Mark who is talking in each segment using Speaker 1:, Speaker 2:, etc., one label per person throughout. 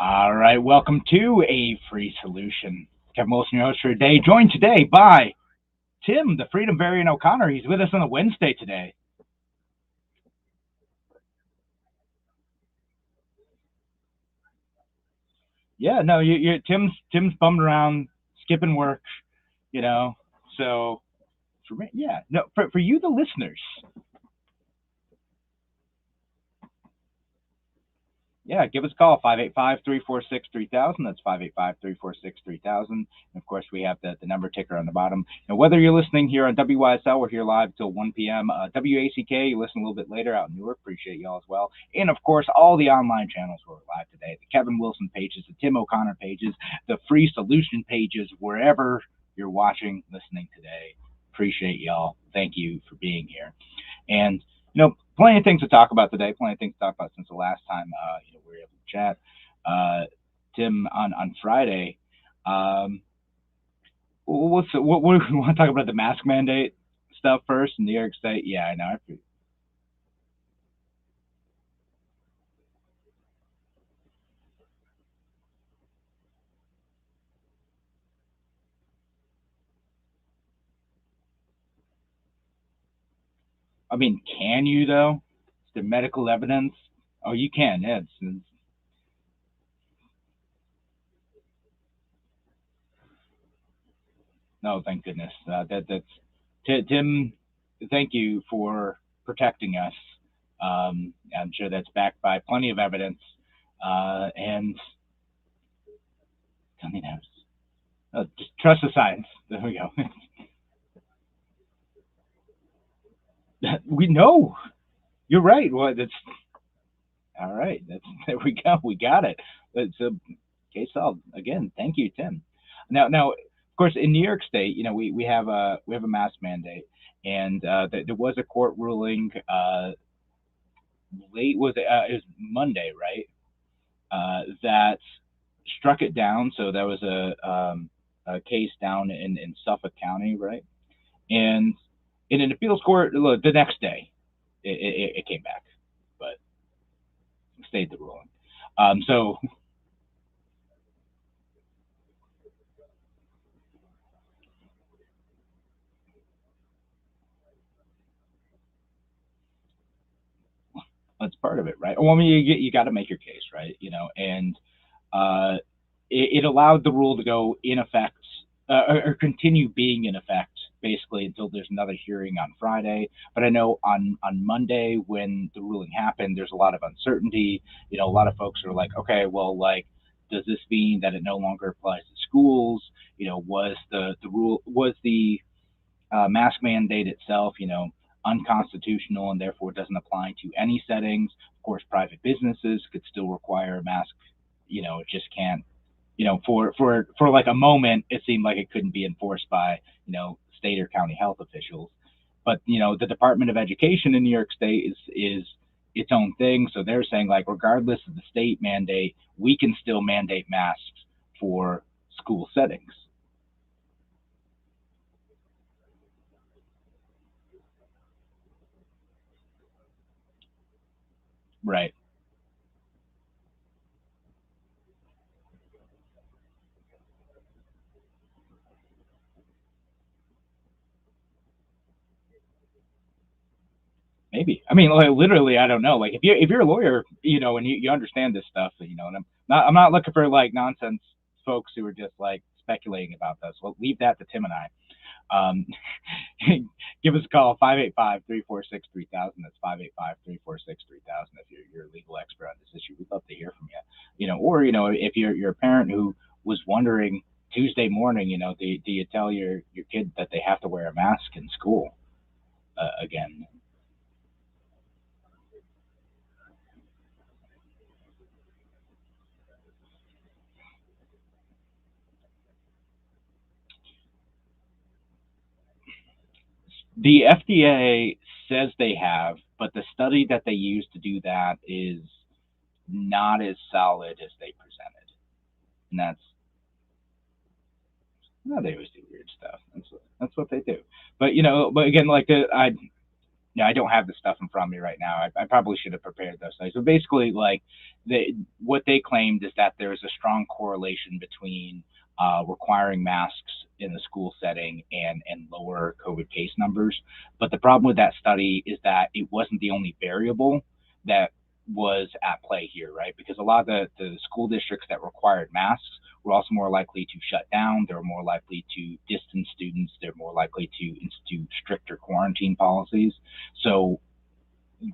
Speaker 1: All right, welcome to A Free Solution. Kevin Wilson, your host for today, joined today by Tim, the Freedom Variant O'Connor. He's with us on a Wednesday today. Yeah, no, Tim's bummed around, skipping work, you know. So for me, yeah, no, for you, the listeners, yeah, give us a call, 585-346-3000. That's 585-346-3000. And of course, we have the number ticker on the bottom. Now, whether you're listening here on WYSL, we're here live till 1 p.m. WACK, you listen a little bit later out in Newark. Appreciate y'all as well. And of course, all the online channels where we're live today, the Kevin Wilson pages, the Tim O'Connor pages, the Free Solution pages, wherever you're watching, listening today. Appreciate y'all. Thank you for being here. And plenty of things to talk about today. Plenty of things to talk about since the last time we were able to chat. Tim, on Friday, what we want to talk about the mask mandate stuff first in New York State? Yeah, I know. I mean, can you though? Is there medical evidence? Oh, you can. Yeah, no, thank goodness. Tim. Thank you for protecting us. I'm sure that's backed by plenty of evidence. And I mean, just trust the science. There we go. We know. You're right. Well, that's all right. That's there we go. We got it. It's a case solved. Again, thank you, Tim. Now, of course, in New York State, we have a mask mandate, and there was a court ruling late was it was Monday, right? That struck it down. So that was a case down in Suffolk County, right? And in an appeals court, look, the next day it came back, but stayed the ruling. So that's part of it, right? Well, I mean, you got to make your case, right? And uh, it allowed the rule to go in effect or continue being in effect basically until there's another hearing on Friday. But I know on Monday when the ruling happened, there's a lot of uncertainty. A lot of folks are like, okay, well, like, does this mean that it no longer applies to schools? Was the rule was the mask mandate itself, unconstitutional and therefore doesn't apply to any settings. Of course, private businesses could still require a mask. It just can't. For like a moment, it seemed like it couldn't be enforced by state or county health officials. But the Department of Education in New York State is its own thing. So they're saying like, regardless of the state mandate, we can still mandate masks for school settings. Right. Maybe. I mean, like, literally, I don't know. Like, if you're a lawyer, and you understand this stuff, and I'm not looking for like nonsense folks who are just like speculating about this. Well, leave that to Tim and I. Um, give us a call, 585-346-3000. That's 585-346-3000. If you're a legal expert on this issue, we'd love to hear from you. Or if you're a parent who was wondering Tuesday morning, do you tell your kid that they have to wear a mask in school again? The FDA says they have, but the study that they use to do that is not as solid as they presented. And that's no, they always do weird stuff. That's what they do. But again, like Yeah, I don't have the stuff in front of me right now. I probably should have prepared those things. So basically, like what they claimed is that there is a strong correlation between requiring masks in the school setting and lower COVID case numbers. But the problem with that study is that it wasn't the only variable that was at play here, right? Because a lot of the school districts that required masks were also more likely to shut down. They're more likely to distance students. They're more likely to institute stricter quarantine policies. So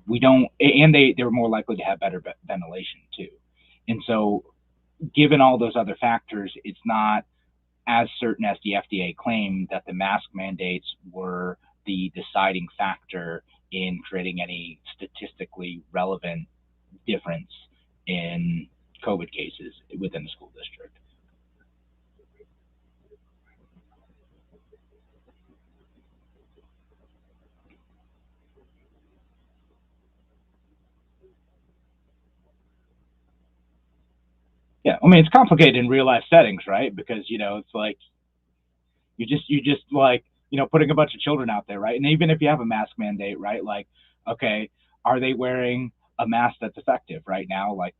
Speaker 1: we don't, and they're more likely to have better ventilation too. And so, given all those other factors, it's not as certain as the FDA claimed that the mask mandates were the deciding factor in creating any statistically relevant difference in COVID cases within the school district. Yeah, I mean it's complicated in real life settings, right? Because it's like you just like putting a bunch of children out there, right? And even if you have a mask mandate, right? Like, okay, are they wearing a mask that's effective right now? Like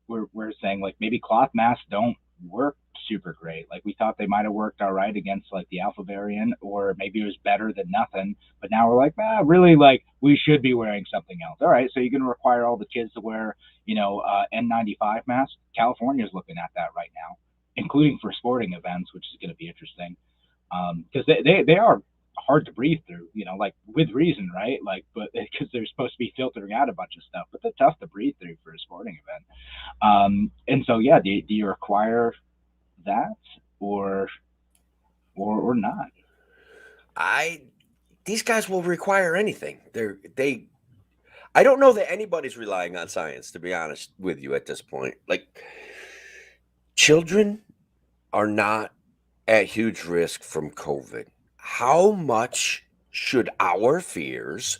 Speaker 1: we're saying like maybe cloth masks don't work super great. Like we thought they might have worked all right against like the alpha variant, or maybe it was better than nothing. But now we're like, really, like we should be wearing something else. All right, so you're going to require all the kids to wear, N95 masks. California's looking at that right now, including for sporting events, which is going to be interesting because they are hard to breathe through, like with reason, right? Like, but because they're supposed to be filtering out a bunch of stuff, but they're tough to breathe through for a sporting event. And so, yeah, do you require that or or not?
Speaker 2: I these guys will require anything. They I don't know that anybody's relying on science, to be honest with you at this point. Like, children are not at huge risk from COVID. How much should our fears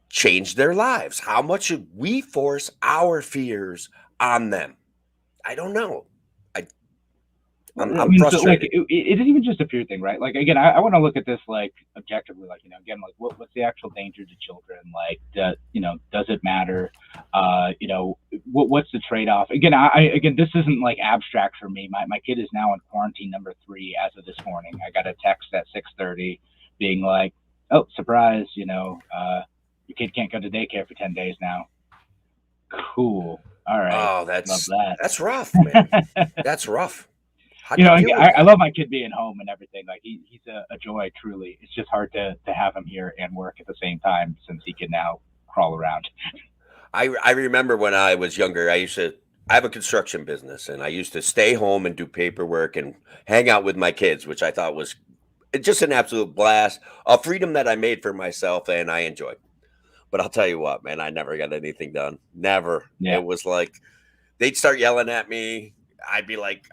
Speaker 2: change their lives? How much should we force our fears on them? I don't know. I
Speaker 1: I
Speaker 2: I'm
Speaker 1: mean, so like
Speaker 2: frustrated.
Speaker 1: it isn't even just a fear thing, right? Like again, I want to look at this like objectively, like again, like what's the actual danger to children? Like, does it matter? What's the trade off? Again, again, this isn't like abstract for me. My kid is now in quarantine number 3 as of this morning. I got a text at 6:30, being like, "Oh, surprise! Your kid can't go to daycare for 10 days now." Cool. All right,
Speaker 2: Oh,
Speaker 1: love
Speaker 2: that's rough, man.
Speaker 1: that.
Speaker 2: That's rough. How do you deal with
Speaker 1: I
Speaker 2: that?
Speaker 1: love my kid being home and everything. Like he's a joy, truly. It's just hard to have him here and work at the same time since he can now crawl around.
Speaker 2: I remember when I was younger, I have a construction business, and I used to stay home and do paperwork and hang out with my kids, which I thought was just an absolute blast, a freedom that I made for myself and I enjoyed. But I'll tell you what, man, I never got anything done. Never.
Speaker 1: Yeah,
Speaker 2: It was like they'd start yelling at me. I'd be like,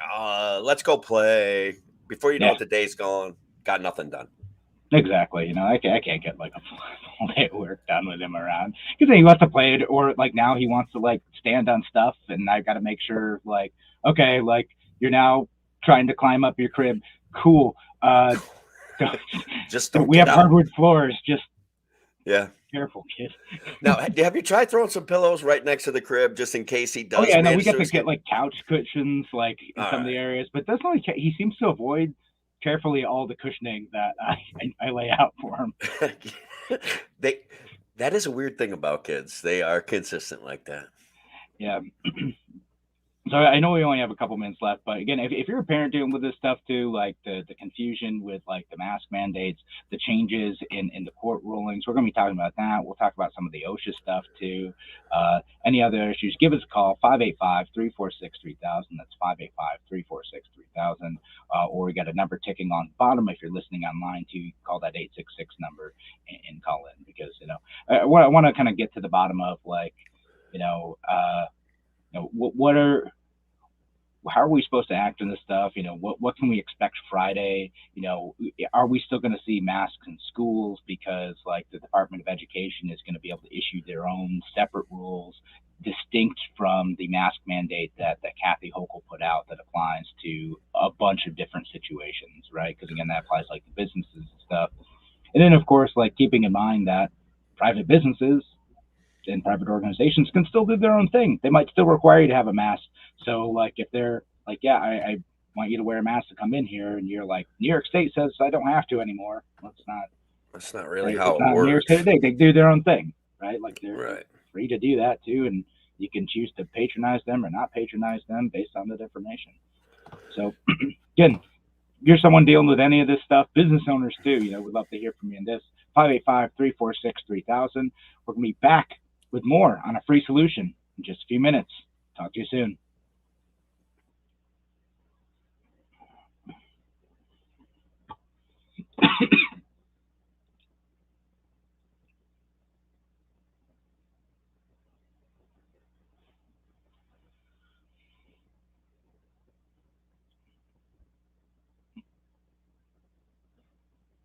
Speaker 2: let's go play. Before you know
Speaker 1: yeah,
Speaker 2: it, the day's gone. Got nothing done.
Speaker 1: exactly. I can't get like a full day of work done with him around because he wants to play it, or like now he wants to like stand on stuff, and I've got to make sure like, okay, like you're now trying to climb up your crib. Cool.
Speaker 2: Just don't
Speaker 1: We
Speaker 2: get
Speaker 1: have
Speaker 2: out.
Speaker 1: hardwood floors. Just
Speaker 2: Yeah.
Speaker 1: careful, kid.
Speaker 2: Now, have you tried throwing some pillows right next to the crib just in case he
Speaker 1: Oh
Speaker 2: does
Speaker 1: yeah, no, we
Speaker 2: manage
Speaker 1: get
Speaker 2: to
Speaker 1: to get
Speaker 2: escape?
Speaker 1: like couch cushions like in
Speaker 2: All
Speaker 1: some of the areas, but that's not. He seems to avoid carefully all the cushioning that I lay out for him.
Speaker 2: right. they that is a weird thing about kids. They are consistent like that.
Speaker 1: Yeah. So I know we only have a couple minutes left, but again, if you're a parent dealing with this stuff too, like the confusion with like the mask mandates, the changes in the court rulings, we're going to be talking about that. We'll talk about some of the OSHA stuff too. Any other issues, give us a call, 585-346-3000. That's 585-346-3000. Or we got a number ticking on the bottom. If you're listening online too, call that 866 number and call in because, I want to kind of get to the bottom of like, you know, uh, what are how are we supposed to act on this stuff? What can we expect Friday? Are we still going to see masks in schools because like the Department of Education is going to be able to issue their own separate rules distinct from the mask mandate that Kathy Hochul put out that applies to a bunch of different situations, right? Because again, that applies like to businesses and stuff. And then of course, like keeping in mind that private businesses and private organizations can still do their own thing. They might still require you to have a mask. So like if they're like, yeah, I want you to wear a mask to come in here, and you're like, New York State says I don't have to anymore. Well,
Speaker 2: That's not really
Speaker 1: it's
Speaker 2: how it
Speaker 1: not New York
Speaker 2: works.
Speaker 1: State. They do their own thing, right? Like they're
Speaker 2: Right.
Speaker 1: free to do that too, and you can choose to patronize them or not patronize them based on that information. So again, you're someone dealing with any of this stuff, business owners too, we'd love to hear from you in this. 585-346-3000. We're going to be back with more on a free solution in just a few minutes. Talk to you soon.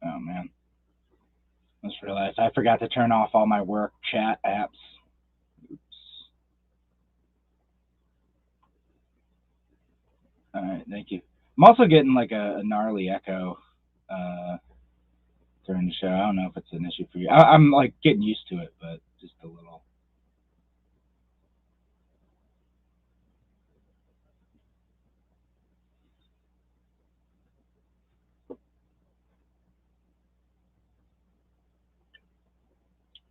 Speaker 1: Oh, man. I just realized I forgot to turn off all my work chat apps. Oops. All right, thank you. I'm also getting like a gnarly echo uh, during the show. I don't know if it's an issue for you. I'm like getting used to it, but just a little.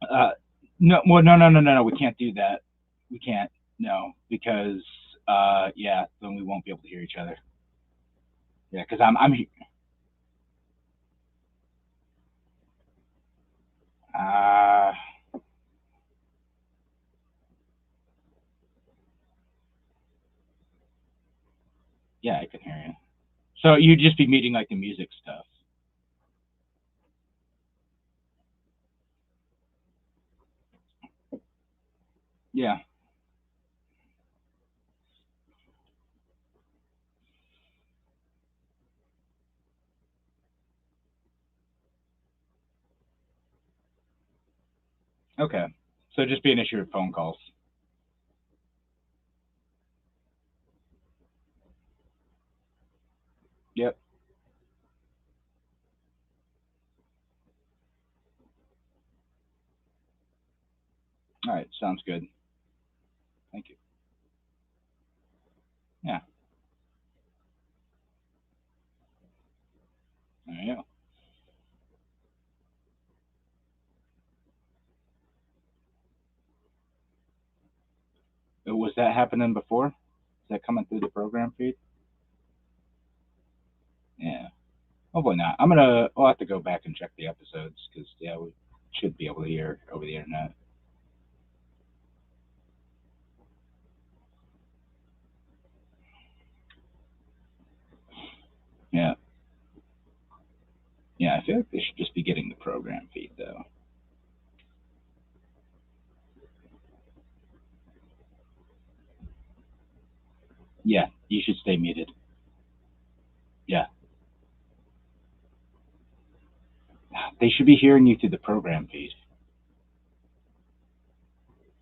Speaker 1: Uh, no, well, no. We can't do that. We can't. No, because yeah, then we won't be able to hear each other. Yeah, because I'm uh yeah, I can hear you. So you'd just be meeting like the music stuff. Yeah. Okay. So just be an issue with phone calls. Yep. All right. Sounds good. Thank you. Yeah. There you go. Was that happening before? Is that coming through the program feed? Yeah. Hopefully not. We'll have to go back and check the episodes because yeah, we should be able to hear over the internet. Yeah. Yeah, I feel like they should just be getting the program feed though. Yeah, you should stay muted. Yeah, they should be hearing you through the program feed.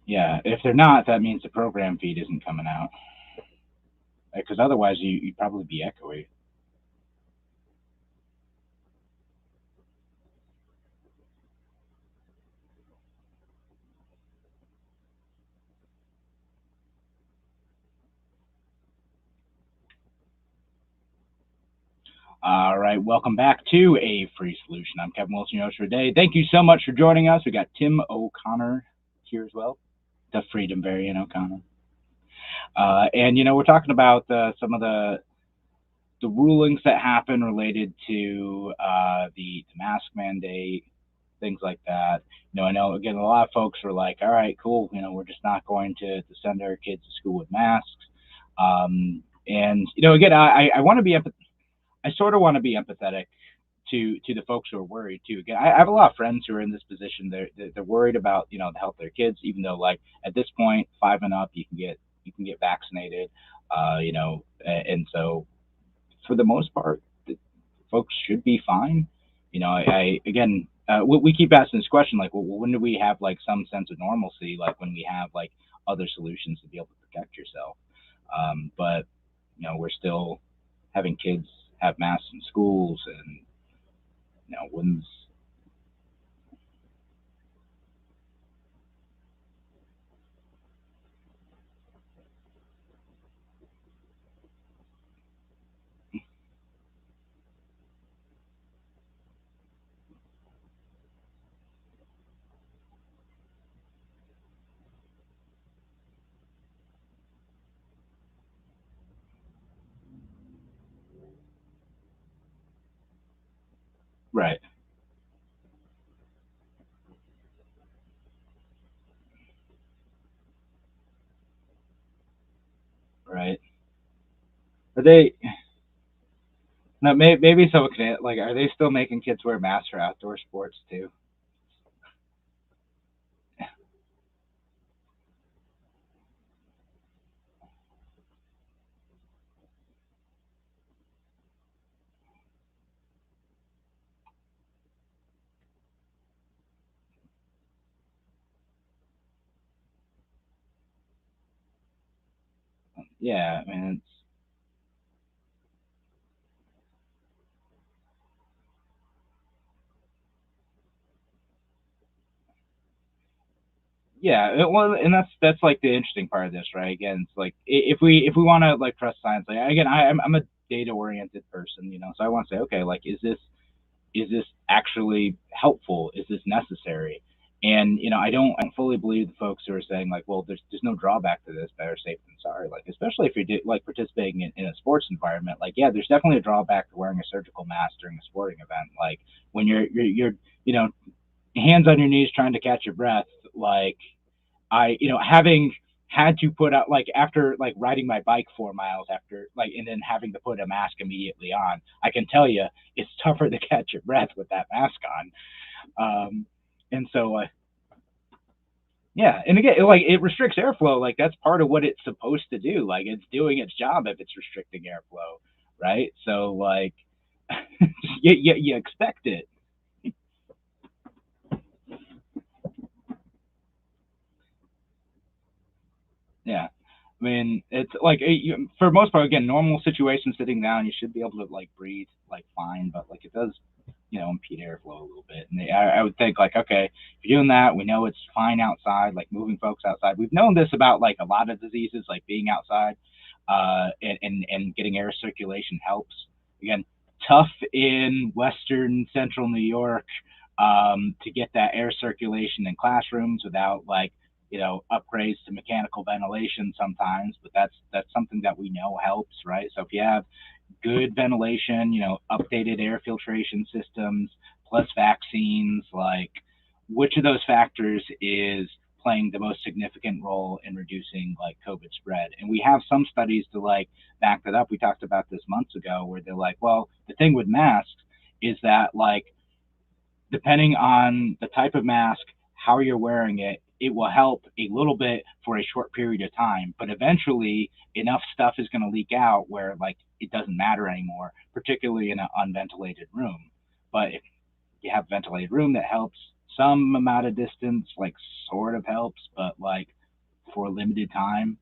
Speaker 1: Yeah, if they're not, that means the program feed isn't coming out. Because otherwise, you'd probably be echoey. All right, welcome back to A Free Solution. I'm Kevin Wilson, your host for today. Thank you so much for joining us. We got Tim O'Connor here as well, the Freedom Variant O'Connor. And we're talking about some of the rulings that happen related to the mask mandate, things like that. I know again a lot of folks are like, all right, cool. We're just not going to send our kids to school with masks. And again, I want to be I sort of want to be empathetic to the folks who are worried too. Again, I have a lot of friends who are in this position. They're worried about the health of their kids, even though like at this point 5 and up you can get vaccinated. And so for the most part, folks should be fine. I again, we keep asking this question, like, well, when do we have like some sense of normalcy, like when we have like other solutions to be able to protect yourself? But we're still having kids have masks in schools, and when's Right. Right. Are they? No, maybe someone can like. Are they still making kids wear masks for outdoor sports too? Yeah, I mean, it's, yeah. Well, and that's like the interesting part of this, right? Again, it's like if we want to like trust science, like again, I'm a data oriented person, so I want to say, okay, like is this actually helpful? Is this necessary? And I don't fully believe the folks who are saying like, well, there's no drawback to this. Better safe than sorry. Like, especially if you're like participating in a sports environment. Like, yeah, there's definitely a drawback to wearing a surgical mask during a sporting event. Like when you're you know hands on your knees trying to catch your breath. Like having had to put out like after like riding my bike 4 miles after like and then having to put a mask immediately on, I can tell you it's tougher to catch your breath with that mask on. And so yeah, and again, like it restricts airflow. Like that's part of what it's supposed to do. Like it's doing its job if it's restricting airflow, right? So like you expect it. Yeah. I mean, it's like for most part, again, normal situation, sitting down, you should be able to like breathe like fine, but like it does, impede airflow a little bit. And I would think like, okay, if you're doing that, we know it's fine outside, like moving folks outside. We've known this about like a lot of diseases, like being outside, and getting air circulation helps. Again, tough in Western Central New York, to get that air circulation in classrooms without like upgrades to mechanical ventilation sometimes, but that's something that we know helps, right? So if you have good ventilation, updated air filtration systems plus vaccines, like which of those factors is playing the most significant role in reducing like COVID spread? And we have some studies to like back that up. We talked about this months ago where they're like, well, the thing with masks is that like depending on the type of mask, how you're wearing it, it will help a little bit for a short period of time, but eventually enough stuff is going to leak out where like it doesn't matter anymore, particularly in an unventilated room. But if you have a ventilated room, that helps some amount of distance, like sort of helps, but like for a limited time.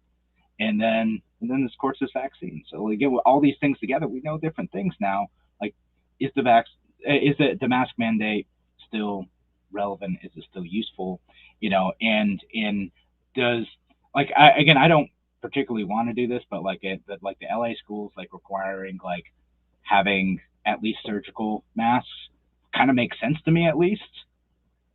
Speaker 1: And then of course this vaccine. So again, with all these things together, we know different things now. Like, is the mask mandate still relevant? Is it still useful? And does again, I don't particularly want to do this, but like the LA schools like requiring like having at least surgical masks kind of makes sense to me at least.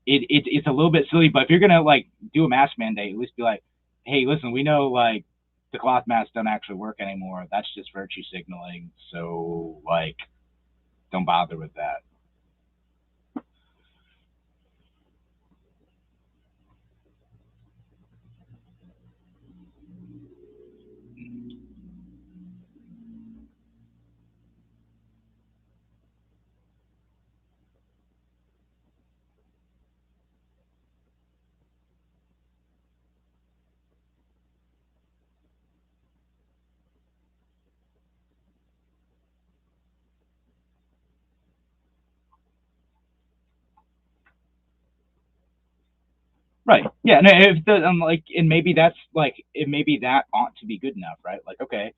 Speaker 1: It's a little bit silly, but if you're gonna like do a mask mandate, at least be like, hey, listen, we know like the cloth masks don't actually work anymore. That's just virtue signaling. So like, don't bother with that. Right. Yeah. And if like, and maybe that's like, maybe that ought to be good enough, right? Like, okay,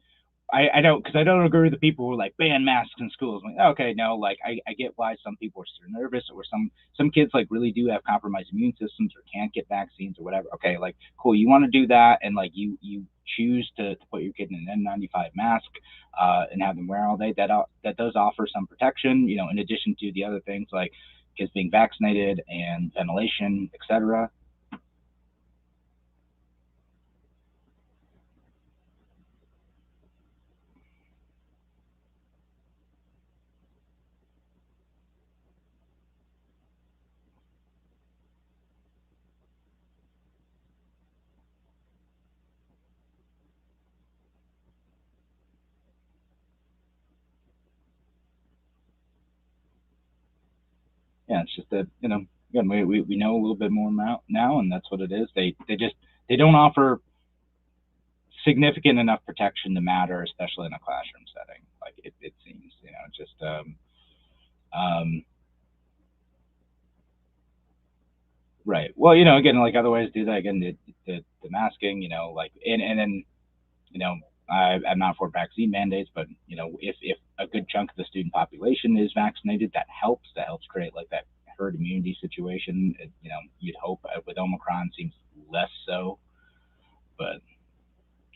Speaker 1: I don't because I don't agree with the people who are like ban masks in schools. I'm like, okay, no, like I get why some people are so nervous, or some kids like really do have compromised immune systems or can't get vaccines or whatever. Okay, like cool, you want to do that, and like you choose to put your kid in an N95 mask, and have them wear all day. That does offer some protection, in addition to the other things like kids being vaccinated and ventilation, etc. yeah, it's just that again we know a little bit more now, and that's what it is. They don't offer significant enough protection to matter, especially in a classroom setting. Like it seems, just um, right. Well, again, like other ways to do that. Again, the masking, like and then you know, I'm not for vaccine mandates, but if a good chunk of the student population is vaccinated, that helps. That helps create like that herd immunity situation. You'd hope with Omicron seems less so, but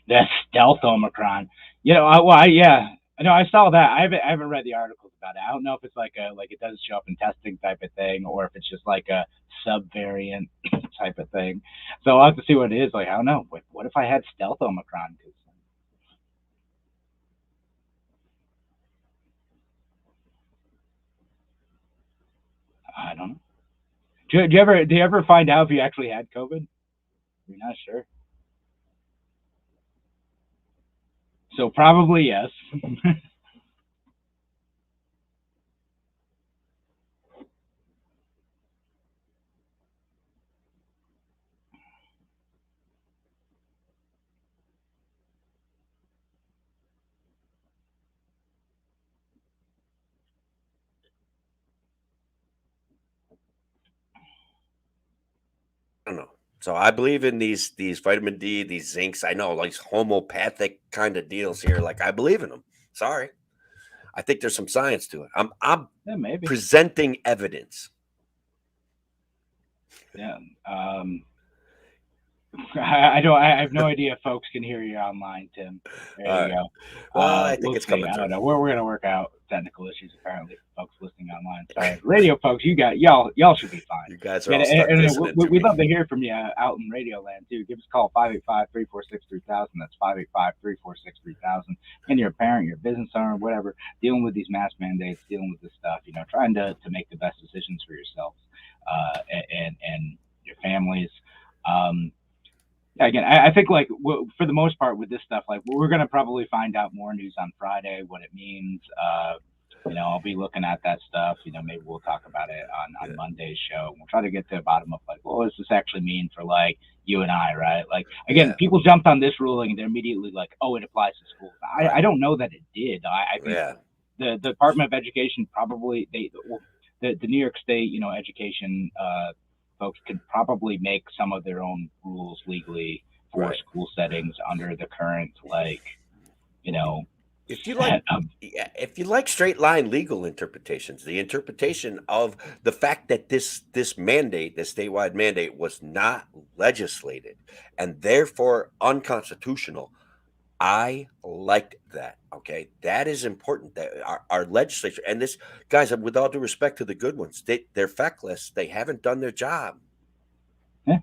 Speaker 1: that stealth Omicron. Yeah, I know I saw that. I haven't read the articles about it. I don't know if it's like it does show up in testing type of thing, or if it's just like a subvariant type of thing. So I'll have to see what it is. Like I don't know. What if I had stealth Omicron? Because I don't know. Do you ever find out if you actually had COVID? You're not sure. So probably yes.
Speaker 2: I don't know. So I believe in these vitamin D, these zincs. I know like homeopathic kind of deals here. Like I believe in them. Sorry, I think there's some science to it. I'm
Speaker 1: Yeah, maybe.
Speaker 2: presenting evidence.
Speaker 1: Yeah. I don't. I have no idea if folks can hear you online, Tim. There
Speaker 2: All
Speaker 1: you
Speaker 2: right.
Speaker 1: go.
Speaker 2: Well, I think
Speaker 1: We'll
Speaker 2: it's
Speaker 1: see.
Speaker 2: coming
Speaker 1: I
Speaker 2: through.
Speaker 1: don't know. We're gonna work out technical issues apparently. Folks listening online. Sorry, radio folks. Y'all should be fine.
Speaker 2: You guys are
Speaker 1: Yeah,
Speaker 2: all stuck
Speaker 1: and
Speaker 2: listening to
Speaker 1: we'd
Speaker 2: me.
Speaker 1: love to hear from you out in Radio Land too. Give us a call 585-346-3000. That's 585-346-3000. And you're a parent, you're a business owner, whatever, dealing with these mask mandates, dealing with this stuff. Trying to make the best decisions for yourselves and your families. Um, yeah, again, I think like for the most part with this stuff, like we're gonna probably find out more news on Friday, what it means. I'll be looking at that stuff. Maybe we'll talk about it on Monday's show. We'll try to get to the bottom of like, what does this actually mean for like you and I, right? Like again,
Speaker 2: Yeah.
Speaker 1: people jumped on this ruling and they're immediately like, oh, it applies to schools.
Speaker 2: Right.
Speaker 1: I don't know that it did. I think
Speaker 2: Yeah.
Speaker 1: the Department of Education probably the New York State education folks could probably make some of their own rules legally for
Speaker 2: Right.
Speaker 1: school settings under the current
Speaker 2: If you like, yeah, if you like straight line legal interpretations, the interpretation of the fact that this mandate, this statewide mandate, was not legislated and therefore unconstitutional, I liked that. Okay, that is important. That our legislature and this guys, with all due respect to the good ones, they're feckless. They haven't done their job.
Speaker 1: Yeah.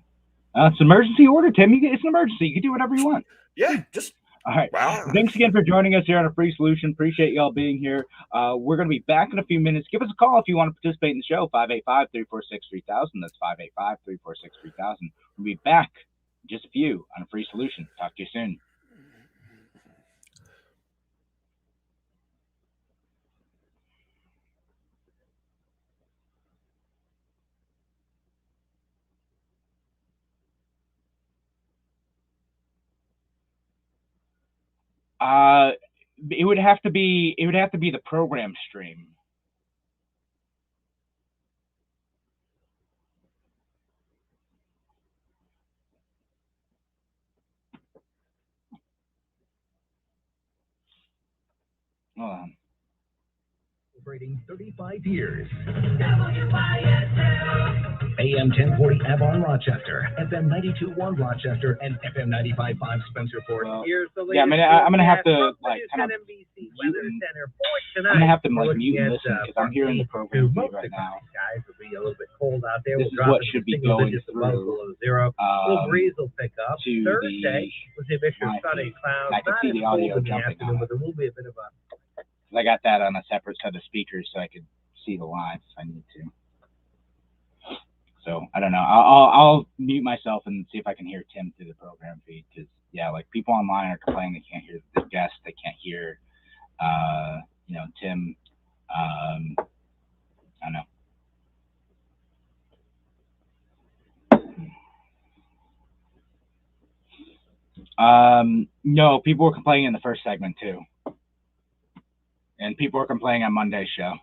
Speaker 1: It's an emergency order, Tim. It's an emergency. You can do whatever you want.
Speaker 2: Yeah, just
Speaker 1: all right.
Speaker 2: Well,
Speaker 1: Thanks again for joining us here on A Free Solution. Appreciate y'all being here. We're going to be back in a few minutes. Give us a call if you want to participate in the show. 585-346-3000. That's 585-346-3000. We'll be back in just a few on A Free Solution. Talk to you soon. It would have to be the program stream. Hold on.
Speaker 3: Celebrating 35 years. AM 1040 Avon Rochester, FM 92.1 Rochester, and FM 95.5 Spencerport.
Speaker 1: Well,
Speaker 3: Here's the
Speaker 1: yeah, I'm gonna have to like kind of I'm gonna have to like mute and listen because I'm hearing the program feed right now.
Speaker 3: Skies will be a little bit cold out there.
Speaker 1: This is what should be going through.
Speaker 3: Below zero. A little breeze will pick up.
Speaker 1: To
Speaker 3: Thursday was a mixture of sunny clouds.
Speaker 1: I can see the audio jumping on it.
Speaker 3: But there will be a bit of a.
Speaker 1: I got that on a separate set of speakers so I could see the lines if I need to. So I don't know. I'll mute myself and see if I can hear Tim through the program feed because yeah, like people online are complaining they can't hear the guests, they can't hear, Tim. I don't know. No, people were complaining in the first segment too, and people were complaining on Monday's show.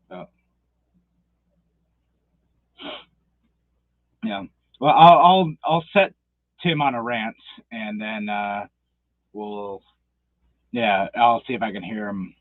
Speaker 1: So, yeah. Well, I'll set Tim on a rant, and then we'll. Yeah, I'll see if I can hear him.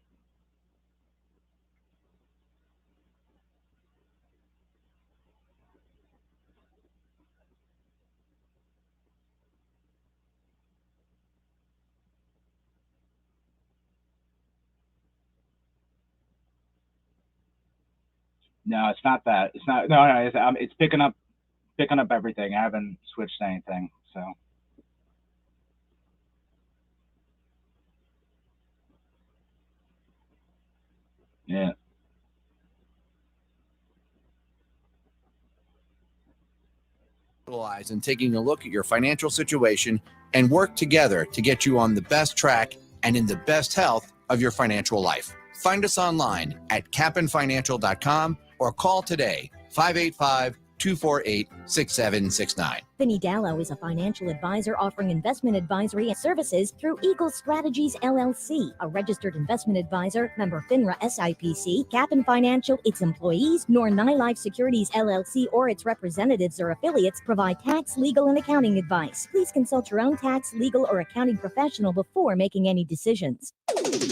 Speaker 1: No, it's not that. It's not. No, it's picking up everything. I haven't switched anything, so. Yeah.
Speaker 4: And taking a look at your financial situation and work together to get you on the best track and in the best health of your financial life. Find us online at capinfinancial.com or call today 585-248-6769.
Speaker 5: Vinny Dallo is a financial advisor offering investment advisory services through Eagle Strategies LLC, a registered investment advisor, member FINRA SIPC. Capin Financial, its employees, nor NILife Securities LLC or its representatives or affiliates provide tax, legal, and accounting advice. Please consult your own tax, legal, or accounting professional before making any decisions.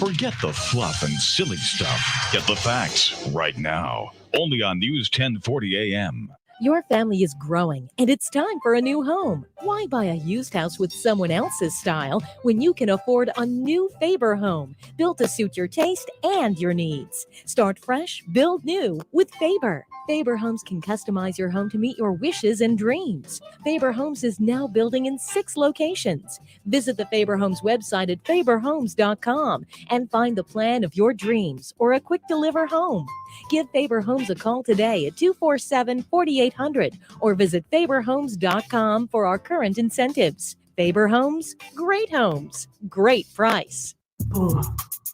Speaker 6: Forget the fluff and silly stuff. Get the facts right now. Only on News 1040 AM.
Speaker 7: Your family is growing, and it's time for a new home. Why buy a used house with someone else's style when you can afford a new Faber home built to suit your taste and your needs? Start fresh, build new with Faber. Faber Homes can customize your home to meet your wishes and dreams. Faber Homes is now building in 6 locations. Visit the Faber Homes website at faberhomes.com and find the plan of your dreams or a quick deliver home. Give Faber Homes a call today at 247-4800 or visit faberhomes.com for our current incentives. Faber Homes, great homes, great price.
Speaker 8: Boom,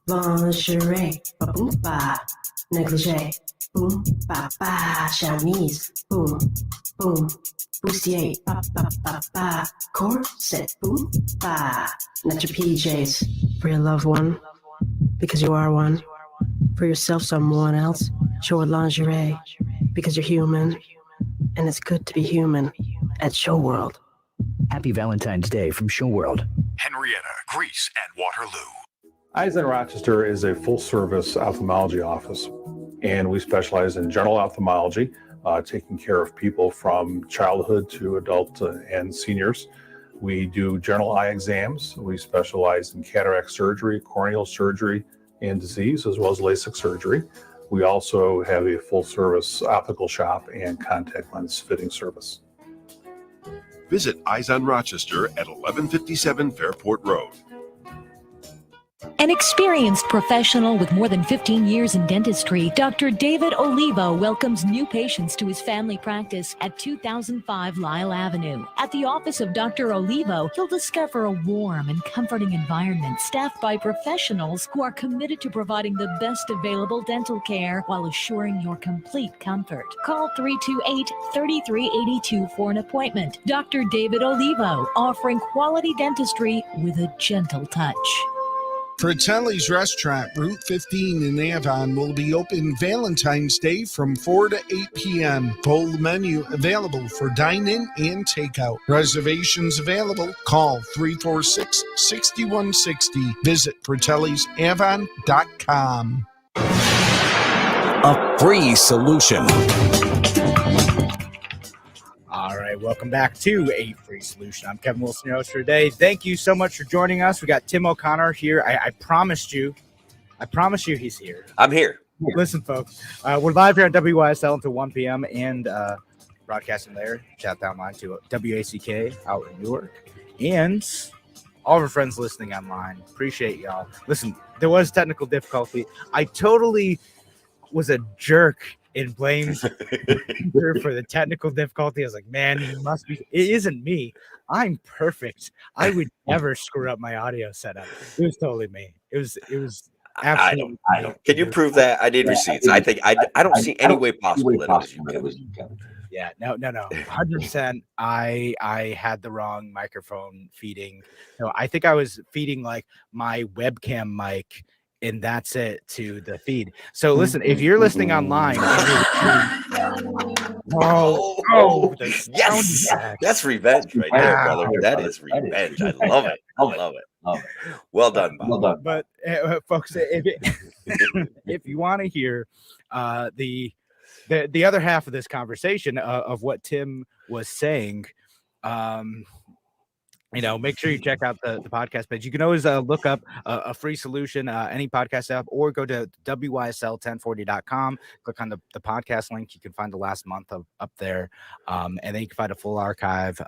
Speaker 8: lingerie, ba-boom, ba, negligee, boom, ba, ba, chemise, boom, boom, bustier, ba, ba, ba, ba, corset, boom, ba, not your PJs, for your loved one, because you are one. For yourself, someone else, show a lingerie, because you're human, and it's good to be human at Show World.
Speaker 9: Happy Valentine's Day from Show World.
Speaker 6: Henrietta, Greece, and Waterloo.
Speaker 10: Eyes on Rochester is a full-service ophthalmology office, and we specialize in general ophthalmology, taking care of people from childhood to adult and seniors. We do general eye exams. We specialize in cataract surgery, corneal surgery, and disease, as well as LASIK surgery. We also have a full-service optical shop and contact lens fitting service.
Speaker 11: Visit Eyes on Rochester at 1157 Fairport Road.
Speaker 7: An experienced professional with more than 15 years in dentistry, Dr. David Olivo welcomes new patients to his family practice at 2005 Lyle Avenue. At the office of Dr. Olivo, you'll discover a warm and comforting environment staffed by professionals who are committed to providing the best available dental care while assuring your complete comfort. Call 328-3382 for an appointment. Dr. David Olivo, offering quality dentistry with a gentle touch.
Speaker 12: Fratelli's Restaurant, Route 15 in Avon, will be open Valentine's Day from 4 to 8 p.m. Full menu available for dine-in and takeout. Reservations available. Call 346-6160. Visit fratellisavon.com.
Speaker 4: A free solution.
Speaker 13: All right, welcome back to A Free Solution. I'm Kevin Wilson, your host for today. Thank you so much for joining us. We got Tim O'Connor here. I promise you he's here.
Speaker 2: I'm here.
Speaker 13: Listen, folks, we're live here at WYSL until 1 p.m. and broadcasting there. Chat down line to WACK out in Newark. And all of our friends listening online. Appreciate y'all. Listen, there was technical difficulty. I totally was a jerk and blames her for the technical difficulty. I was like, man, it must be. It isn't me. I'm perfect. I would never screw up my audio setup. It was totally me. It was absolutely.
Speaker 2: I don't. Can you prove that? I need receipts. I think I don't see any way possible that it was you, Kevin.
Speaker 13: Yeah, no, 100%. I had the wrong microphone feeding. No, I think I was feeding like my webcam mic, and that's it to the feed. So listen, if you're listening online,
Speaker 2: yes, that's revenge right there, brother. That is revenge. I love it. I love it. Well done, Bob.
Speaker 10: Well done.
Speaker 13: But folks, if you want to hear the other half of this conversation of what Tim was saying, make sure you check out the podcast page. You can always look up a free solution, any podcast app, or go to WYSL1040.com, click on the podcast link. You can find the last month up there. And then you can find a full archive,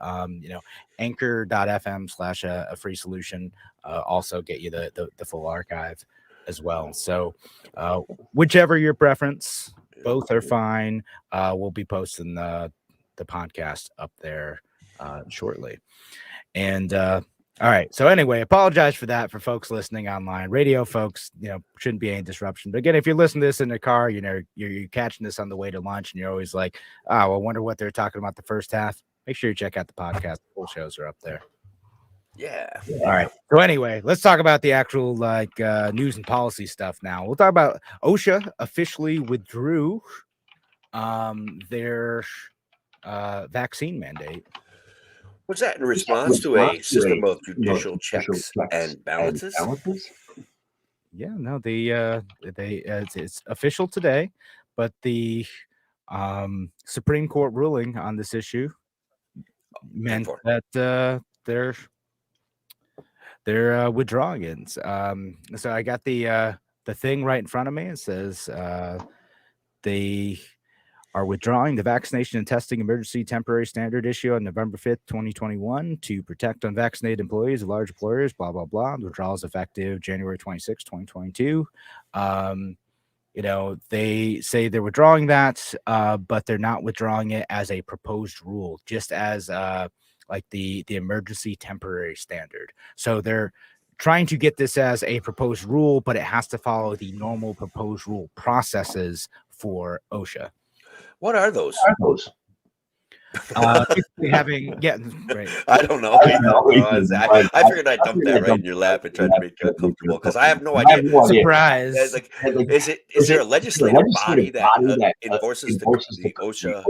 Speaker 13: anchor.fm/a free solution, also get you the full archive as well. So whichever your preference, both are fine. We'll be posting the podcast up there shortly. And all right. So anyway, apologize for that for folks listening online. Radio folks, shouldn't be any disruption. But again, if you're listening to this in the car, you're catching this on the way to lunch, and you're always like, I wonder what they're talking about the first half. Make sure you check out the podcast. The full shows are up there.
Speaker 2: Yeah.
Speaker 13: All right. So anyway, let's talk about the actual news and policy stuff now. We'll talk about OSHA officially withdrew their vaccine mandate.
Speaker 2: Was that in response to a system of judicial checks and balances?
Speaker 13: Yeah, no, it's official today, but the Supreme Court ruling on this issue meant that they're withdrawing it. So I got the thing right in front of me. It says they are withdrawing the vaccination and testing emergency temporary standard issue on November 5th, 2021 to protect unvaccinated employees of large employers, blah, blah, blah. The withdrawal is effective January 26, 2022. They say they're withdrawing that, but they're not withdrawing it as a proposed rule, just as the emergency temporary standard. So they're trying to get this as a proposed rule, but it has to follow the normal proposed rule processes for OSHA.
Speaker 2: What are those?
Speaker 13: Right.
Speaker 2: I don't know. I figured I'd dump that right in your lap and try to make you uncomfortable because I have no idea.
Speaker 13: Surprise!
Speaker 2: Is there a legislative body that enforces the OSHA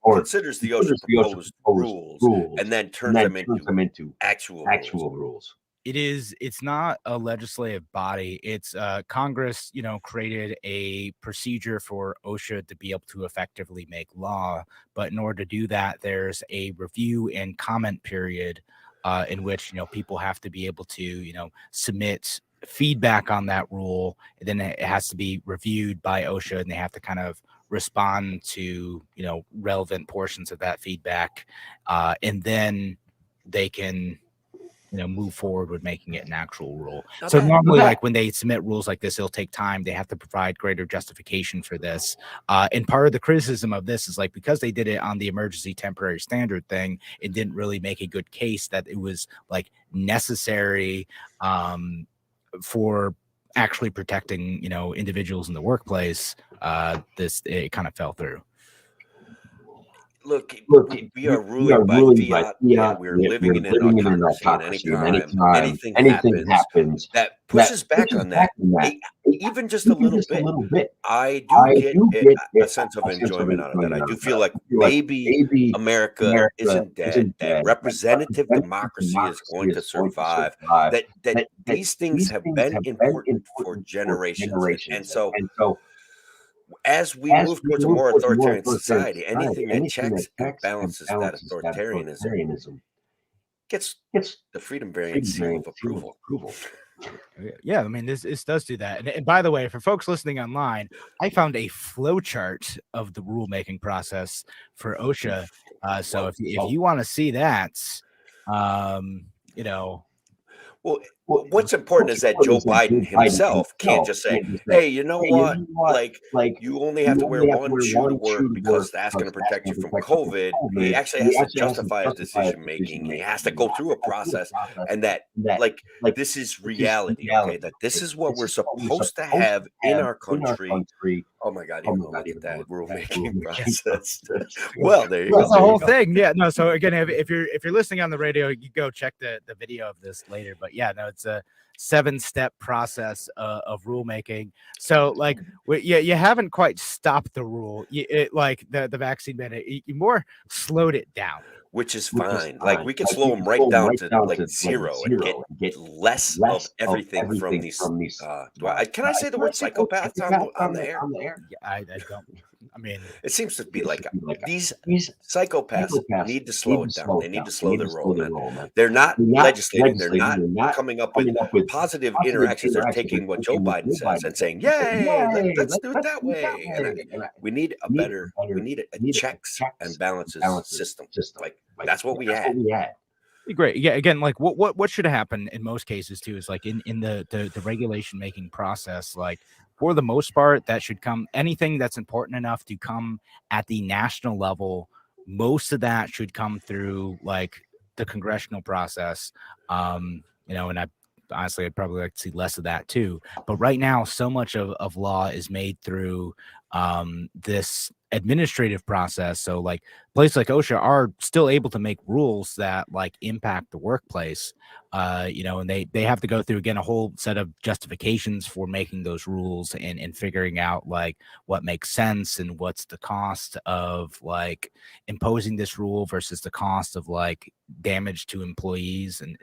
Speaker 2: or considers the OSHA proposed rules and then turns them into actual rules?
Speaker 13: It's not a legislative body. It's Congress, created a procedure for OSHA to be able to effectively make law. But in order to do that, there's a review and comment period in which, people have to be able to, submit feedback on that rule. And then it has to be reviewed by OSHA, and they have to kind of respond to, relevant portions of that feedback. And then they can move forward with making it an actual rule. So normally, when they submit rules like this, it'll take time. They have to provide greater justification for this. And part of the criticism of this is because they did it on the emergency temporary standard thing, it didn't really make a good case that it was necessary for actually protecting, individuals in the workplace. It kind of fell through.
Speaker 2: Look, we are ruling by fiat. We're living in an autocracy, and anytime anything happens that pushes back on that, even just a little bit, I do get a sense of enjoyment out of that. I do feel like maybe America isn't dead, that representative democracy is going to survive, that these things have been important for generations. And so as we move towards a more authoritarian society, anything that checks and balances that authoritarianism gets the freedom-bearing seal of approval.
Speaker 13: Yeah, I mean, this does do that. And by the way, for folks listening online, I found a flow chart of the rulemaking process for OSHA. So if you want to see that,
Speaker 2: Well, What's important is that Joe Biden himself can't just say, "Hey, you know what? Like you only have to wear one shoe to work because that's going to protect you from COVID." He actually has to justify his decision making. He has to go through a process, and that like this is reality. Okay, that this is what we're supposed to have in our country. Oh my God! Look at that rulemaking process. Well, there you go.
Speaker 13: That's the whole thing. Yeah. No. So again, if you're listening on the radio, you go check the video of this later. But yeah, no, it's a 7-step process of rulemaking. So like, you haven't quite stopped the rule. Like the vaccine mandate, you more slowed it down.
Speaker 2: Which is fine. Like we can slow them right down to like zero and get less of everything from these. Can I say the word psychopaths on the air?
Speaker 13: Yeah, I don't. I mean,
Speaker 2: it seems to be like these psychopaths need to slow it down. They need to slow their roll. They're not legislating. They're not coming up with positive interactions. They're taking what Joe Biden says and saying, "Yay, let's do it that way." And we need a better. We need a checks and balances system. Like that's what we had.
Speaker 13: Great. Yeah. Again, like what should happen in most cases too is like in the regulation making process, like for the most part, that should come anything that's important enough to come at the national level. Most of that should come through like the congressional process. And I'd probably like to see less of that too. But right now, so much of law is made through this administrative process. So like places like OSHA are still able to make rules that like impact the workplace, and they have to go through again a whole set of justifications for making those rules and figuring out like what makes sense and what's the cost of like imposing this rule versus the cost of like damage to employees. And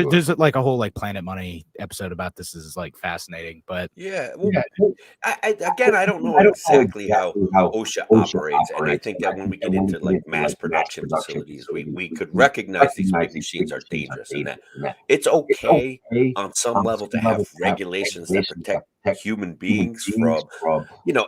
Speaker 13: there's like a whole like Planet Money episode about this. This is like fascinating, but
Speaker 2: I don't know exactly how OSHA operates, and I think that when we get into like mass production facilities, we could recognize these big machines are dangerous, and that it's okay on some level to have regulations that protect human beings from,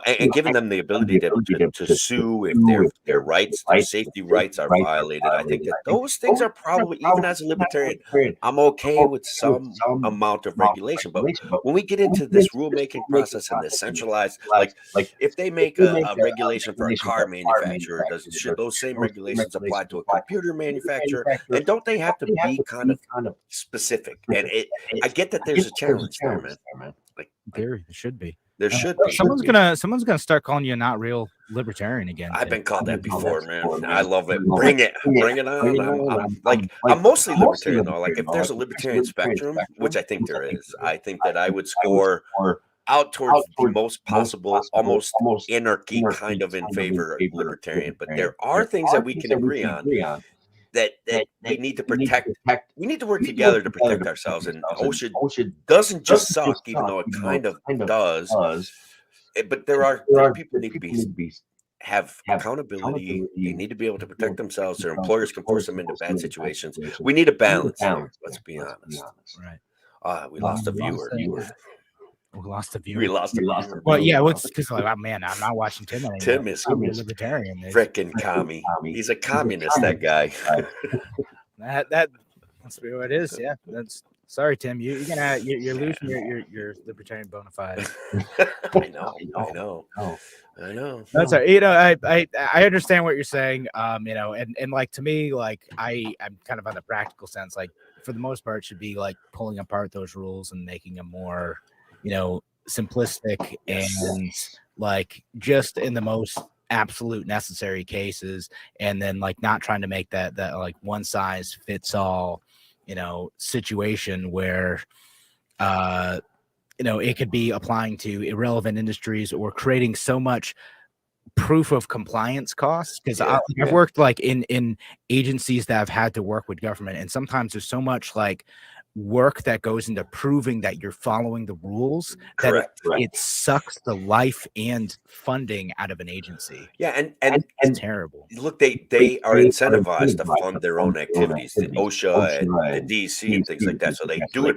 Speaker 2: and giving them the ability to sue if their rights, their safety rights are violated. I think that those things are probably, even as a libertarian, I'm okay with some amount of regulation. But when we get into this rulemaking process and this centralized, like if they make a regulation for a car manufacturer, should those same regulations apply to a computer manufacturer? And don't they have to be kind of specific? And I get that there's a challenge there, man.
Speaker 13: There should be.
Speaker 2: There should be.
Speaker 13: Someone's gonna start calling you a not real libertarian again.
Speaker 2: I've been called that before, man. I love it. Bring it on. I'm mostly libertarian though. Like if there's a libertarian spectrum, which I think there is, I think that I would score out towards the most possible, almost anarchy kind of in favor of libertarian. But there are things that we can agree on that we need to protect. We need to work together to protect ourselves. And OSHA doesn't just suck, even though it kind of does. But there are people need to be have accountability. They need to be able to protect themselves. Their employers can force them into bad situations. We need a balance. Let's be honest.
Speaker 13: Right.
Speaker 2: We lost a viewer.
Speaker 13: We lost a viewer.
Speaker 2: We lost a viewer.
Speaker 13: Well, yeah, it's because like, man, I'm not watching Tim anymore.
Speaker 2: Tim is
Speaker 13: a libertarian.
Speaker 2: Freaking commie. He's a communist. That guy.
Speaker 13: That's what it is. Yeah, sorry, Tim. You're losing your libertarian bona fide.
Speaker 2: I know.
Speaker 13: That's right. I understand what you're saying. And like to me, like I'm kind of on the practical sense. Like for the most part, it should be like pulling apart those rules and making them more, simplistic and like just in the most absolute necessary cases, and then like not trying to make that like one size fits all, situation where it could be applying to irrelevant industries or creating so much proof of compliance costs. Because I've worked like in agencies that have had to work with government, and sometimes there's so much like work that goes into proving that you're following the rules that it sucks the life and funding out of an agency.
Speaker 2: Yeah, and
Speaker 13: it's terrible.
Speaker 2: Look, they are incentivized to fund their own activities, the OSHA and the DC and things like that. So they do it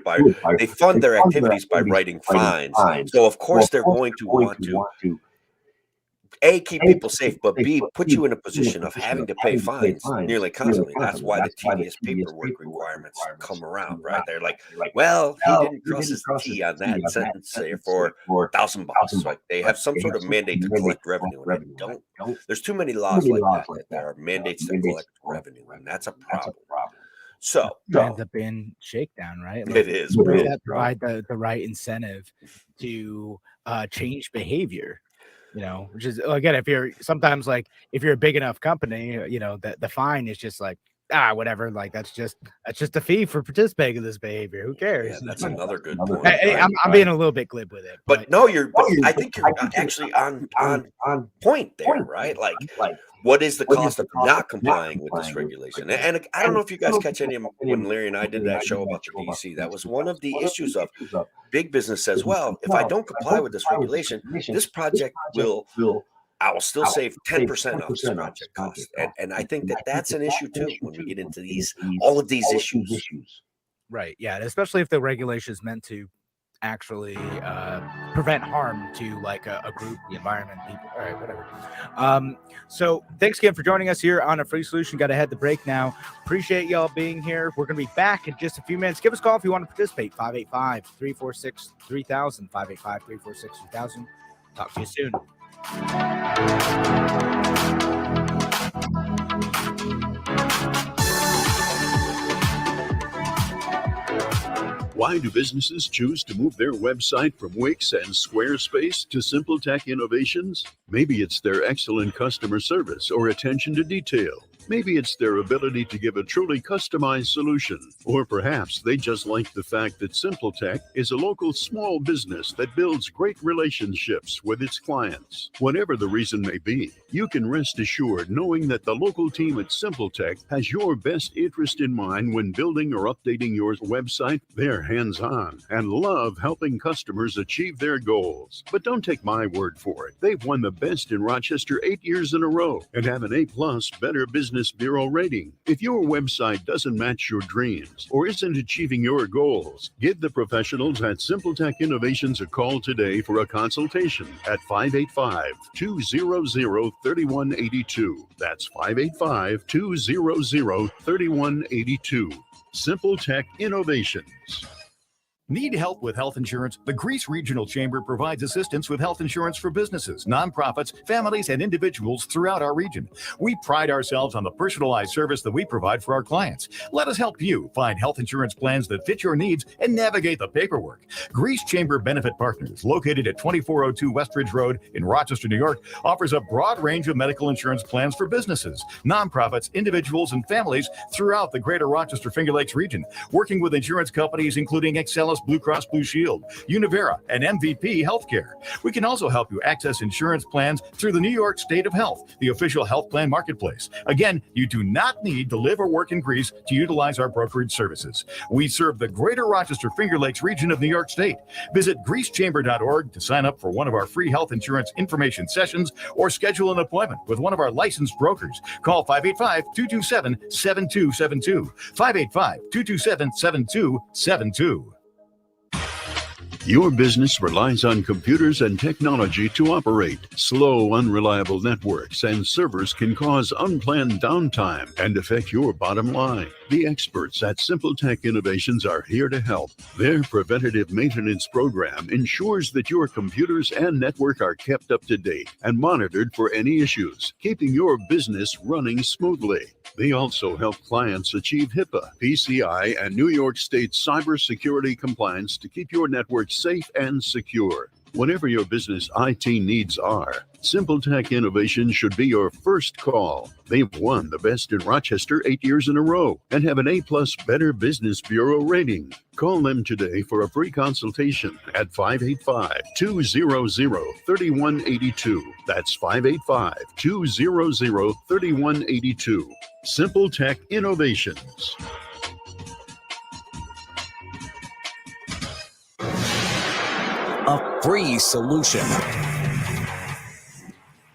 Speaker 2: they fund their activities by writing fines. So of course they're going to want to A, keep people safe, but B, put you in a position of having to pay fines nearly constantly. That's why the tedious paperwork requirements come around, right? They're like, well, he didn't cross his T on that sentence for $1,000. Right? They have some sort of mandate to collect revenue. And they don't. There's too many laws like that there are mandates to collect revenue, and that's a problem. So
Speaker 13: it ends up being shakedown, right?
Speaker 2: It is.
Speaker 13: That provide the right incentive to change behavior. Which is, again, if you're a big enough company, the fine is just like, whatever, like that's just a fee for participating in this behavior. Who cares?
Speaker 2: Yeah, that's another good point.
Speaker 13: I'm being a little bit glib with it,
Speaker 2: but no, I think you're actually on point there, right? Like what is the cost of not complying with this regulation? And I don't know if you guys catch any of when Larry and I did that show about the DC. That was one of the issues of big business says, well, if I don't comply with this regulation, this project I will still save 10% off this project cost. And I think that's an issue too when we get into all of these issues.
Speaker 13: Right. Yeah. Especially if the regulation is meant to actually prevent harm to like a group, the environment, people. All right, whatever. So thanks again for joining us here on A Free Solution. Got to head the break now. Appreciate y'all being here. We're going to be back in just a few minutes. Give us a call if you want to participate. 585-346-3000. 585-346-3000. Talk to you soon.
Speaker 11: Why do businesses choose to move their website from Wix and Squarespace to SimpleTech Innovations? Maybe it's their excellent customer service or attention to detail. Maybe it's their ability to give a truly customized solution. Or perhaps they just like the fact that SimpleTech is a local small business that builds great relationships with its clients. Whatever the reason may be, you can rest assured knowing that the local team at SimpleTech has your best interest in mind when building or updating your website. They're hands-on and love helping customers achieve their goals. But don't take my word for it. They've won the Best in Rochester 8 years in a row and have an A+ Better Business Bureau rating. If your website doesn't match your dreams or isn't achieving your goals, give the professionals at SimpleTech Innovations a call today for a consultation at 585-200-3182. That's 585-200-3182. SimpleTech Innovations.
Speaker 6: Need help with health insurance? The Greece Regional Chamber provides assistance with health insurance for businesses, nonprofits, families, and individuals throughout our region. We pride ourselves on the personalized service that we provide for our clients. Let us help you find health insurance plans that fit your needs and navigate the paperwork. Greece Chamber Benefit Partners, located at 2402 Westridge Road in Rochester, New York, offers a broad range of medical insurance plans for businesses, nonprofits, individuals, and families throughout the greater Rochester Finger Lakes region, working with insurance companies including Excellus Blue Cross Blue Shield, Univera, and MVP Healthcare. We can also help you access insurance plans through the New York State of Health, the official health plan marketplace. Again, you do not need to live or work in Greece to utilize our brokerage services. We serve the greater Rochester Finger Lakes region of New York State. Visit greecechamber.org to sign up for one of our free health insurance information sessions or schedule an appointment with one of our licensed brokers. Call 585-227-7272. 585-227-7272.
Speaker 11: Your business relies on computers and technology to operate. Slow, unreliable networks and servers can cause unplanned downtime and affect your bottom line. The experts at SimpleTech Innovations are here to help. Their preventative maintenance program ensures that your computers and network are kept up to date and monitored for any issues, keeping your business running smoothly. They also help clients achieve HIPAA, PCI, and New York State cybersecurity compliance to keep your network safe and secure. Whatever your business IT needs are, SimpleTech Innovations should be your first call. They've won the Best in Rochester 8 years in a row and have an A+ Better Business Bureau rating. Call them today for a free consultation at 585-200-3182. That's 585-200-3182. SimpleTech Innovations.
Speaker 14: A free solution.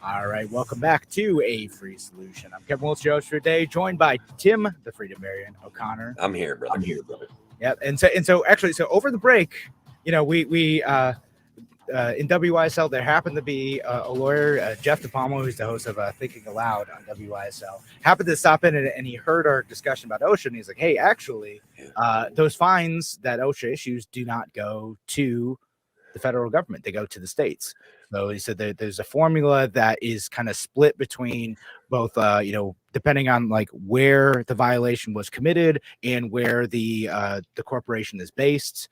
Speaker 13: All right, welcome back to A Free Solution. I'm Kevin Wiltz, your host for today, joined by Tim, the Freedom Marion O'Connor.
Speaker 2: I'm here, brother.
Speaker 13: Yeah, and so over the break, we in WYSL, there happened to be a lawyer, Jeff DePalmo, who's the host of Thinking Aloud on WYSL, happened to stop in and he heard our discussion about OSHA. And he's like, hey, actually, those fines that OSHA issues do not go to the federal government. They go to the states. So he said that there's a formula that is kind of split between both, depending on like where the violation was committed and where the corporation is based.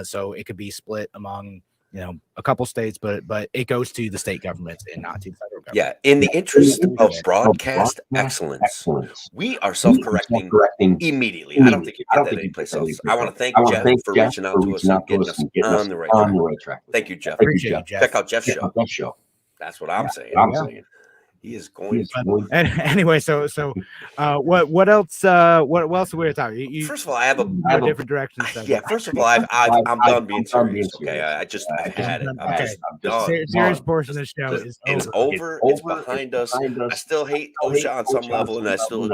Speaker 13: So it could be split among, a couple states, but it goes to the state governments and not to the federal government.
Speaker 2: Yeah, in the interest of broadcast excellence, we are self-correcting immediately. I don't think you get that anyplace else. I want to thank Jeff for reaching out to us and getting us on the right track. Thank you, Jeff.
Speaker 13: Appreciate it, Jeff.
Speaker 2: Check out Jeff's show. That's what I'm saying. He is going to.
Speaker 13: Anyway, so what else? What else are we talking?
Speaker 2: First of all, I have a
Speaker 13: different direction.
Speaker 2: Yeah. First of all, I'm done being serious. Okay, I've had it. I'm just done.
Speaker 13: Serious portion of the show is
Speaker 2: it's over. It's behind us. I still hate OSHA on some level, and I still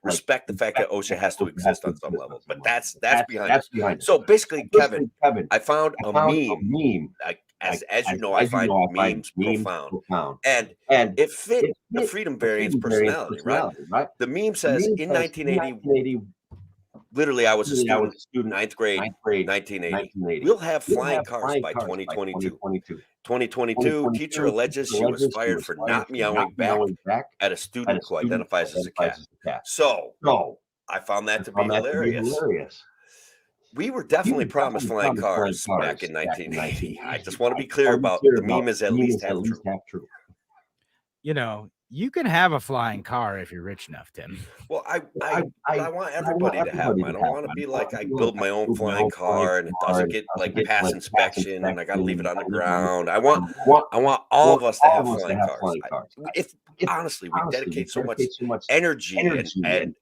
Speaker 2: respect the fact that OSHA has to exist on some level. But that's behind us. So basically, Kevin, I found a meme. As you know, I find memes profound. And it fit the Freedom Variant's personality, right? The meme says, in 1980, literally I was a student, ninth grade, 1980. We'll have flying cars by 2022. 2022, teacher alleges she was fired for not meowing back at a student who identifies as a cat. So I found that to be hilarious. We were definitely promised flying cars back in 1980. I just want to be clear about the meme is at least half true.
Speaker 13: You can have a flying car if you're rich enough, Tim.
Speaker 2: Well, I want everybody to have one. I don't want to be like I build my own flying car and it doesn't get pass inspection and I got to leave it on the ground. I want all of us to have flying cars. If honestly, we dedicate so much energy and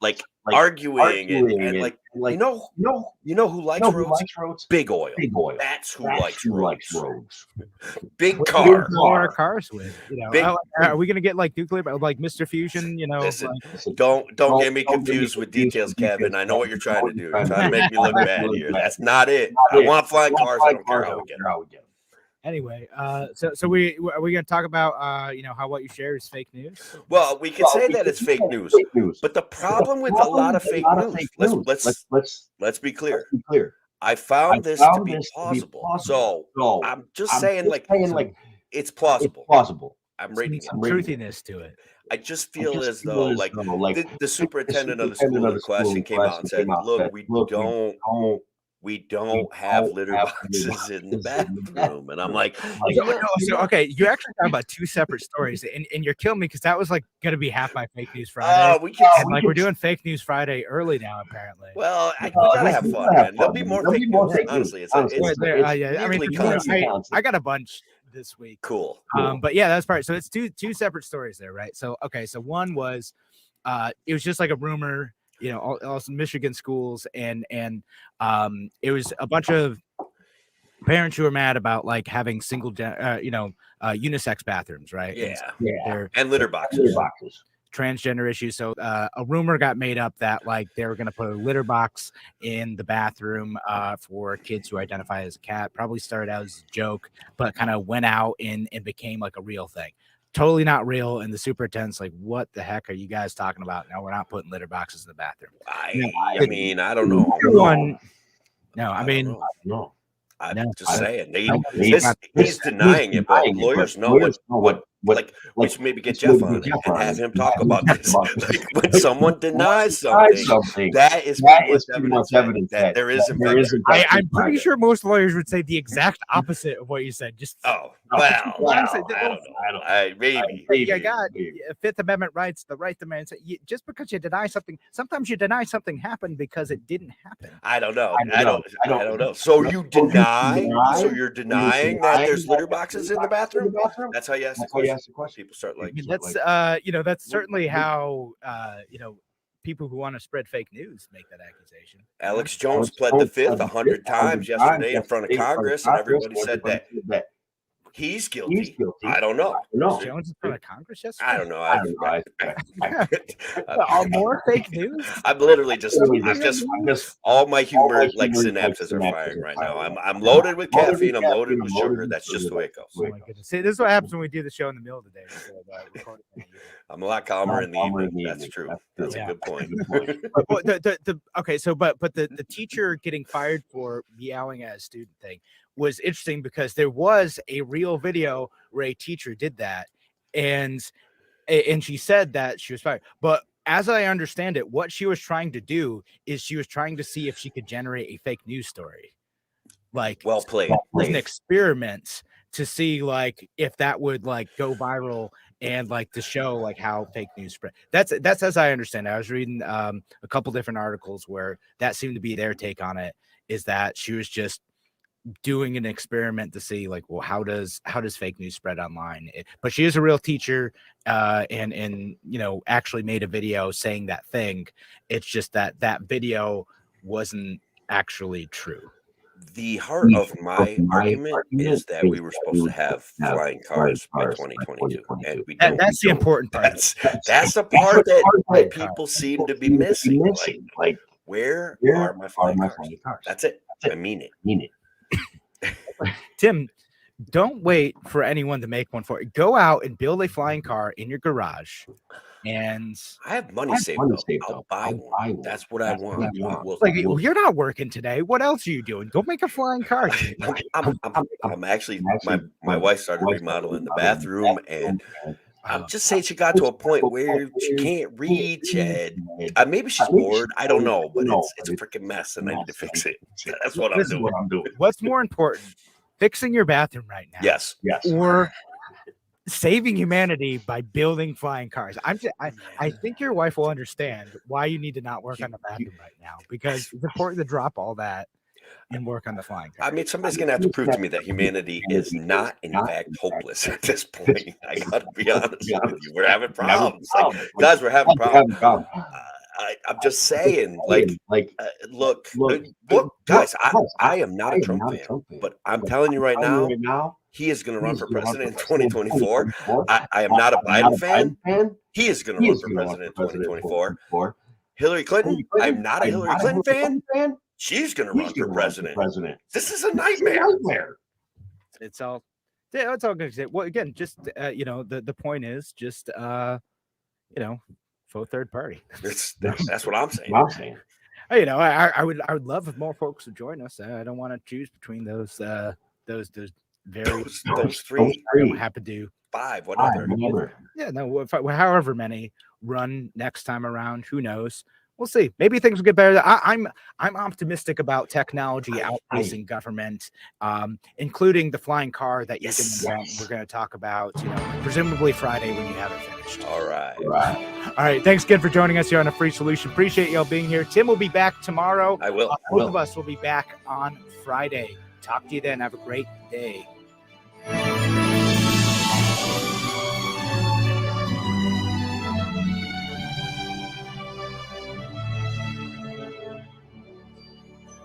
Speaker 2: like arguing and like you know who likes roads? Big oil. That's who likes roads. Big car.
Speaker 13: Our cars with. Are we gonna get like nuclear, like Mr. Fusion?
Speaker 2: Listen, don't get me confused with details, Kevin. I know what you're trying to do. You're trying to make me look bad here. That's not it. I want flying cars. I don't care how we get them.
Speaker 13: Anyway, so are we going to talk about how what you share is fake news?
Speaker 2: Well, we can say that it's fake news, but the problem with a lot of fake news, let's be clear. I found this to be plausible. So I'm just saying, like it's plausible. I'm reading
Speaker 13: some truthiness to it.
Speaker 2: I just feel as though, like the superintendent of the school in question came out and said, "Look, we don't have litter boxes in the bathroom." And I'm like,
Speaker 13: okay, you're actually talking about two separate stories, and you're killing me because that was like going to be half my fake news Friday. We're doing fake news Friday early now, apparently.
Speaker 2: Well, we gotta have fun, man. There'll be more fake news. Honestly,
Speaker 13: I got a bunch this week.
Speaker 2: Cool.
Speaker 13: But yeah, that's part. So it's two separate stories there, right? So so one was, it was just like a rumor. All Michigan schools, and it was a bunch of parents who were mad about like having unisex bathrooms, right?
Speaker 2: Yeah. And litter boxes.
Speaker 13: Transgender issues. So a rumor got made up that like they were going to put a litter box in the bathroom for kids who identify as a cat. Probably started out as a joke, but kind of went out and became like a real thing. Totally not real. And the superintendent's like, what the heck are you guys talking about? No, we're not putting litter boxes in the bathroom.
Speaker 2: I mean, I don't know. I'm just saying. He's denying it, but lawyers know what we should maybe get Jeff on and have him talk about this. Like, when someone denies something, that is pretty much evidence that there is
Speaker 13: I'm pretty sure most lawyers would say the exact opposite of what you said.
Speaker 2: I don't know. Maybe.
Speaker 13: You got Fifth Amendment rights, the right to man. Just because you deny something, sometimes you deny something happened because it didn't happen.
Speaker 2: I don't know. I don't know. So you deny? So you're denying that there's litter boxes in the bathroom? That's how you ask the question. People start like
Speaker 13: that's certainly how people who want to spread fake news make that accusation.
Speaker 2: Alex Jones pled the fifth 100 times yesterday in front of Congress, and everybody said that He's guilty. I don't know.
Speaker 13: Jones in front of Congress yesterday.
Speaker 2: I don't know.
Speaker 13: More fake news.
Speaker 2: I'm literally just all my humor like synapses are firing right now. I'm loaded with caffeine. I'm loaded with sugar. That's just the way it goes.
Speaker 13: Oh my goodness. See, this is what happens when we do the show in the middle of the day.
Speaker 2: I'm a lot calmer in the evening. That's true. That's a good point.
Speaker 13: But the teacher getting fired for yelling at a student thing was interesting because there was a real video where a teacher did that, and she said that she was fired. But as I understand it, what she was trying to do is she was trying to see if she could generate a fake news story. Like,
Speaker 2: well played.
Speaker 13: As an experiment to see like if that would like go viral and like to show like how fake news spread. That's as I understand it. I was reading a couple different articles where that seemed to be their take on it, is that she was just doing an experiment to see like, well, how does fake news spread online? But she is a real teacher, and actually made a video saying that thing. It's just that video wasn't actually true.
Speaker 2: The heart of my argument is that we were supposed to have flying cars by 2022, and we don't.
Speaker 13: That's the important part.
Speaker 2: That's the part that people seem to be missing. Like, where are my flying cars? That's it. I mean it.
Speaker 13: Tim, don't wait for anyone to make one for you. Go out and build a flying car in your garage. And
Speaker 2: I have money saved up. I'll buy one. That's what I want.
Speaker 13: You're not working today. What else are you doing? Go make a flying car.
Speaker 2: I'm actually my wife started remodeling the bathroom, and I'm just saying she got to a point where she can't reach it. Maybe she's bored. I don't know, but it's a freaking mess, and I need to fix it. That's what I'm doing.
Speaker 13: What's more important, fixing your bathroom right now?
Speaker 2: Yes.
Speaker 13: Or saving humanity by building flying cars. I think your wife will understand why you need to not work on the bathroom right now, because it's important to drop all that and work on the flying car.
Speaker 2: I mean, somebody's going to have to prove to me that humanity is not, in fact, hopeless at this point. I got to be honest with you. We're having problems. Guys, we're having problems. I'm just saying, look, guys, I am not a Trump fan, but I'm telling you right now, he is going to run for president in 2024. I am not a Biden fan. He is going to run for president in 2024. Hillary Clinton, I'm not a Hillary Clinton fan. She's going to run for president. This is a nightmare.
Speaker 13: It's all good. Well, again, just the point is just vote third party.
Speaker 2: That's what I'm saying.
Speaker 13: I would love if more folks would join us. I don't want to choose between those three. I don't have to do
Speaker 2: 5, whatever.
Speaker 13: Yeah, no, however many run next time around. Who knows? We'll see. Maybe things will get better. I'm optimistic about technology outpacing government, including the flying car that you can invent. We're going to talk about, presumably Friday when you have it finished.
Speaker 2: All right.
Speaker 13: All right. Thanks again for joining us here on A Free Solution. Appreciate y'all being here. Tim will be back tomorrow.
Speaker 2: I will.
Speaker 13: Both of us will be back on Friday. Talk to you then. Have a great day.